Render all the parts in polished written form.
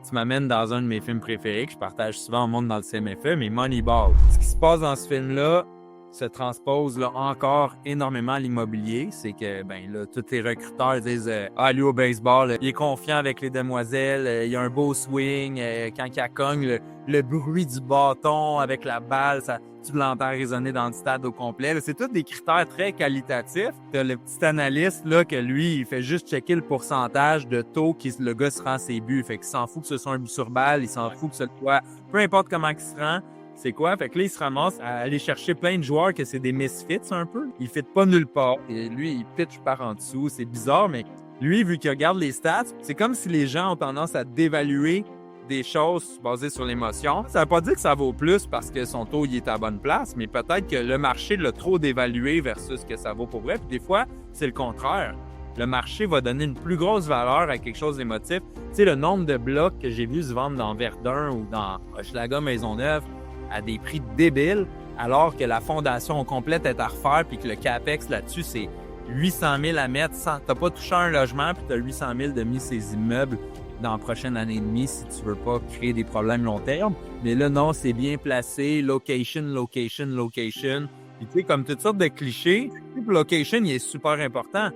tu m'amènes dans un de mes films préférés que je partage souvent au monde dans le CMFE, mais Moneyball. Ce qui se passe dans ce film-là se transpose là, encore énormément à l'immobilier. C'est que ben là, tous les recruteurs disent lui au baseball, il est confiant avec les demoiselles, il a un beau swing, quand il cogne, le bruit du bâton avec la balle, tu l'entends résonner dans le stade au complet. Là, c'est tous des critères très qualitatifs. T'as le petit analyste là, que lui, il fait juste checker le pourcentage de taux que le gars se rend ses buts. Fait qu'il s'en fout que ce soit un but sur balle, il s'en fout que ce soit... Peu importe comment il se rend, c'est quoi? Fait que là, il se ramasse à aller chercher plein de joueurs que c'est des misfits un peu. Il ne fit pas nulle part. Et lui, il pitch par en dessous. C'est bizarre, mais lui, vu qu'il regarde les stats, c'est comme si les gens ont tendance à dévaluer des choses basées sur l'émotion. Ça ne veut pas dire que ça vaut plus parce que son taux il est à la bonne place, mais peut-être que le marché l'a trop dévalué versus ce que ça vaut pour vrai. Puis des fois, c'est le contraire. Le marché va donner une plus grosse valeur à quelque chose d'émotif. Tu sais, le nombre de blocs que j'ai vu se vendre dans Verdun ou dans Hochelaga Maisonneuve à des prix débiles, alors que la fondation complète est à refaire puis que le CAPEX là-dessus, c'est 800 000 à mettre. Tu n'as pas touché un logement puis tu as 800 000 de mis ces immeubles dans la prochaine année et demie si tu veux pas créer des problèmes long terme. Mais là, non, c'est bien placé. Location, location, location. Puis tu sais, comme toutes sortes de clichés, location, il est super important.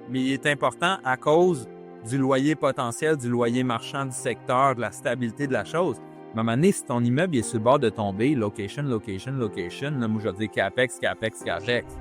Mais il est important à cause du loyer potentiel, du loyer marchand du secteur, de la stabilité de la chose. À un moment donné, si ton immeuble est sur le bord de tomber, location, location, location, là, moi, je vais dire CAPEX, CAPEX, CAPEX.